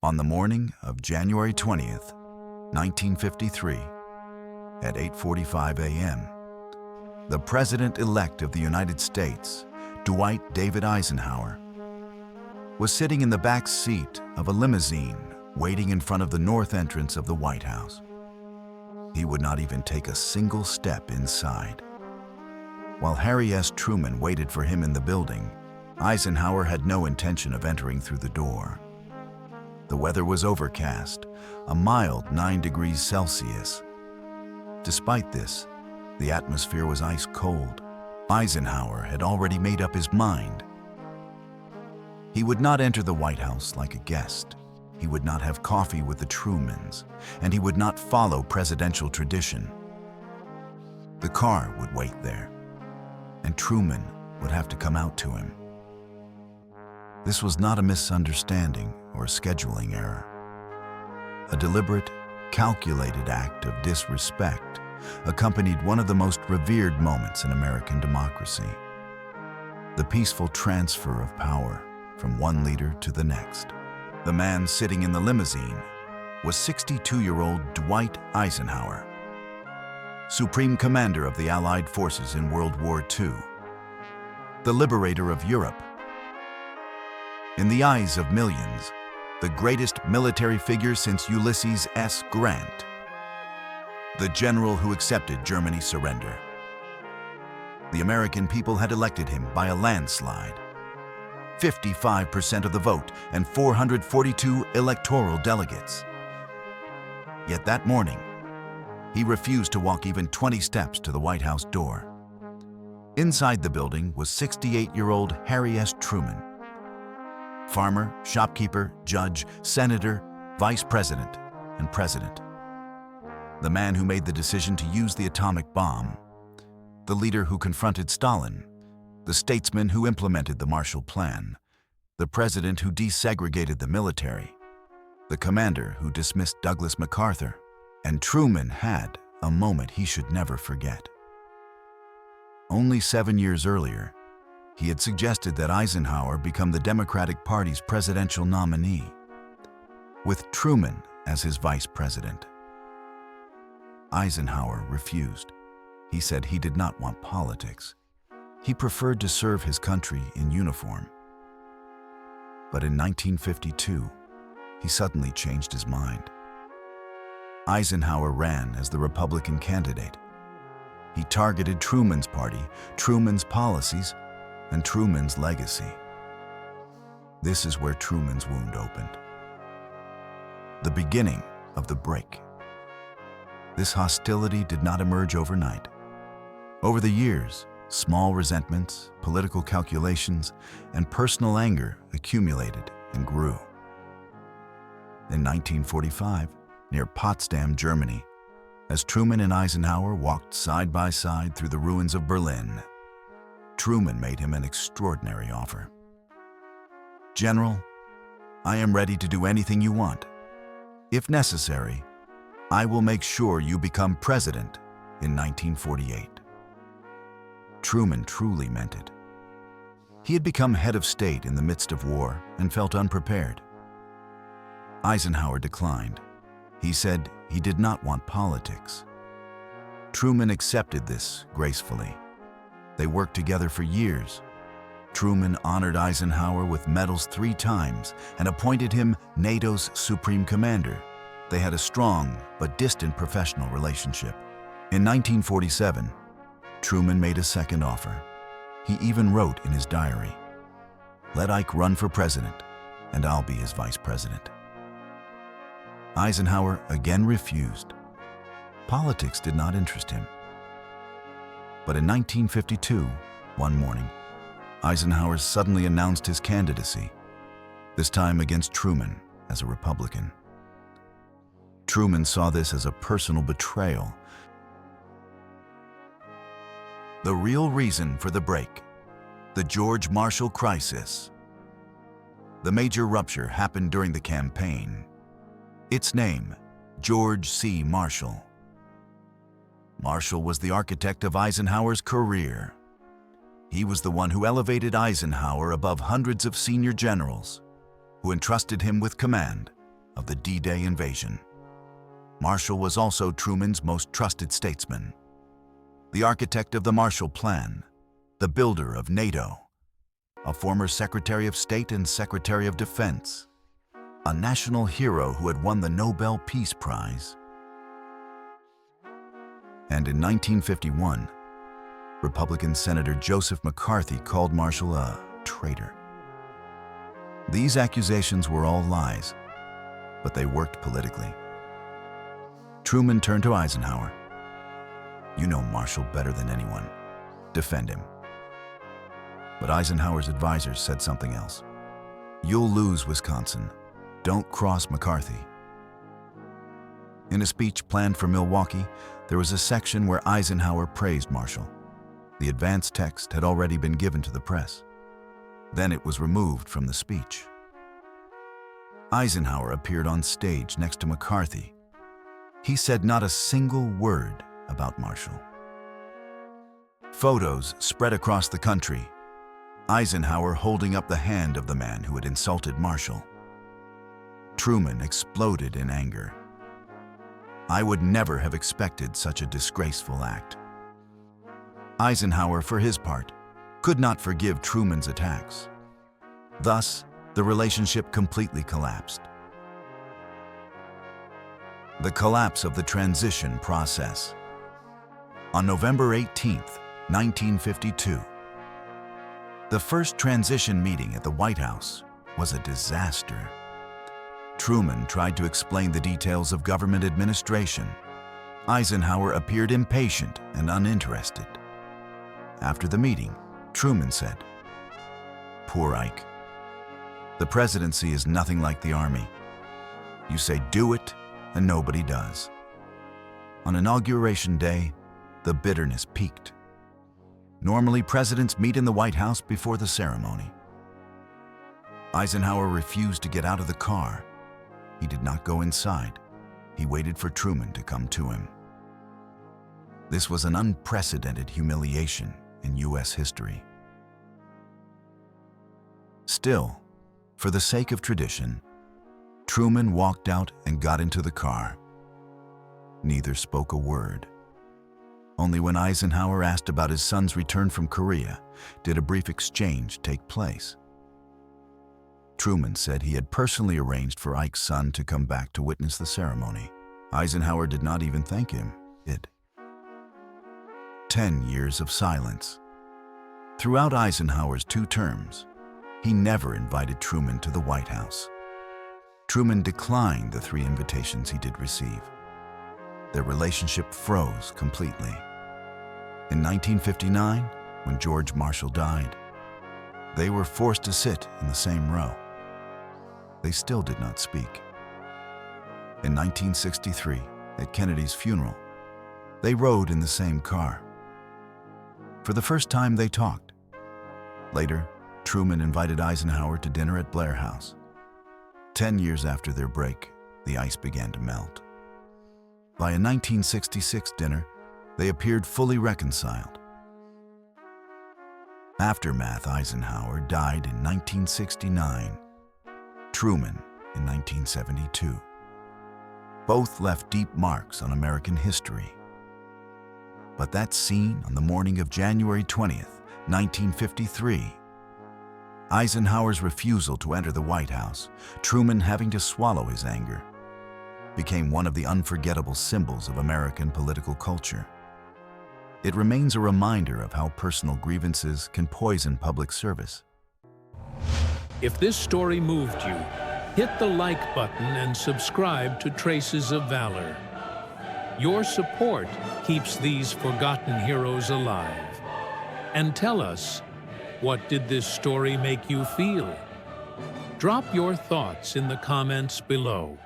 On the morning of January 20th, 1953, at 8:45 a.m., the President-elect of the United States, Dwight David Eisenhower, was sitting in the back seat of a limousine waiting in front of the north entrance of the White House. He would not even take a single step inside. While Harry S. Truman waited for him in the building, Eisenhower had no intention of entering through the door. The weather was overcast, a mild 9 degrees Celsius. Despite this, the atmosphere was ice cold. Eisenhower had already made up his mind. He would not enter the White House like a guest. He would not have coffee with the Trumans, and he would not follow presidential tradition. The car would wait there, and Truman would have to come out to him. This was not a misunderstanding or a scheduling error. A deliberate, calculated act of disrespect accompanied one of the most revered moments in American democracy: the peaceful transfer of power from one leader to the next. The man sitting in the limousine was 62-year-old Dwight Eisenhower, Supreme Commander of the Allied forces in World War II, the liberator of Europe. In the eyes of millions, the greatest military figure since Ulysses S. Grant, the general who accepted Germany's surrender. The American people had elected him by a landslide. 55% of the vote and 442 electoral delegates. Yet that morning, he refused to walk even 20 steps to the White House door. Inside the building was 68-year-old Harry S. Truman, farmer, shopkeeper, judge, senator, vice president, and president. The man who made the decision to use the atomic bomb, the leader who confronted Stalin, the statesman who implemented the Marshall Plan, the president who desegregated the military, the commander who dismissed Douglas MacArthur. And Truman had a moment he should never forget. Only 7 years earlier, he had suggested that Eisenhower become the Democratic Party's presidential nominee, with Truman as his vice president. Eisenhower refused. He said he did not want politics. He preferred to serve his country in uniform. But in 1952, he suddenly changed his mind. Eisenhower ran as the Republican candidate. He targeted Truman's party, Truman's policies, and Truman's legacy. This is where Truman's wound opened. The beginning of the break. This hostility did not emerge overnight. Over the years, small resentments, political calculations, and personal anger accumulated and grew. In 1945, near Potsdam, Germany, as Truman and Eisenhower walked side by side through the ruins of Berlin, Truman made him an extraordinary offer. "General, I am ready to do anything you want. If necessary, I will make sure you become president in 1948. Truman truly meant it. He had become head of state in the midst of war and felt unprepared. Eisenhower declined. He said he did not want politics. Truman accepted this gracefully. They worked together for years. Truman honored Eisenhower with medals 3 times and appointed him NATO's Supreme Commander. They had a strong but distant professional relationship. In 1947, Truman made a second offer. He even wrote in his diary, "Let Ike run for president, and I'll be his vice president." Eisenhower again refused. Politics did not interest him. But in 1952, one morning, Eisenhower suddenly announced his candidacy, this time against Truman as a Republican. Truman saw this as a personal betrayal. The real reason for the break: the George Marshall crisis. The major rupture happened during the campaign. Its name, George C. Marshall. Marshall was the architect of Eisenhower's career. He was the one who elevated Eisenhower above hundreds of senior generals, who entrusted him with command of the D-Day invasion. Marshall was also Truman's most trusted statesman, the architect of the Marshall Plan, the builder of NATO, a former Secretary of State and Secretary of Defense, a national hero who had won the Nobel Peace Prize. And in 1951, Republican Senator Joseph McCarthy called Marshall a traitor. These accusations were all lies, but they worked politically. Truman turned to Eisenhower. "You know Marshall better than anyone. Defend him." But Eisenhower's advisors said something else. "You'll lose Wisconsin. Don't cross McCarthy." In a speech planned for Milwaukee, there was a section where Eisenhower praised Marshall. The advance text had already been given to the press. Then it was removed from the speech. Eisenhower appeared on stage next to McCarthy. He said not a single word about Marshall. Photos spread across the country, Eisenhower holding up the hand of the man who had insulted Marshall. Truman exploded in anger. "I would never have expected such a disgraceful act." Eisenhower, for his part, could not forgive Truman's attacks. Thus, the relationship completely collapsed. The collapse of the transition process. On November 18, 1952, the first transition meeting at the White House was a disaster. Truman tried to explain the details of government administration. Eisenhower appeared impatient and uninterested. After the meeting, Truman said, "Poor Ike. The presidency is nothing like the Army. You say do it, and nobody does." On Inauguration Day, the bitterness peaked. Normally, presidents meet in the White House before the ceremony. Eisenhower refused to get out of the car. He did not go inside. He waited for Truman to come to him. This was an unprecedented humiliation in U.S. history. Still, for the sake of tradition, Truman walked out and got into the car. Neither spoke a word. Only when Eisenhower asked about his son's return from Korea did a brief exchange take place. Truman said he had personally arranged for Ike's son to come back to witness the ceremony. Eisenhower did not even thank him. 10 years of silence. Throughout Eisenhower's 2 terms, he never invited Truman to the White House. Truman declined the 3 invitations he did receive. Their relationship froze completely. In 1959, when George Marshall died, they were forced to sit in the same row. They still did not speak. In 1963, at Kennedy's funeral, they rode in the same car. For the first time, they talked. Later, Truman invited Eisenhower to dinner at Blair House. 10 years after their break, the ice began to melt. By a 1966 dinner, they appeared fully reconciled. Aftermath: Eisenhower died in 1969, Truman in 1972. Both left deep marks on American history. But that scene on the morning of January 20th, 1953, Eisenhower's refusal to enter the White House, Truman having to swallow his anger, became one of the unforgettable symbols of American political culture. It remains a reminder of how personal grievances can poison public service. If this story moved you, hit the like button and subscribe to Traces of Valor. Your support keeps these forgotten heroes alive. And tell us, what did this story make you feel? Drop your thoughts in the comments below.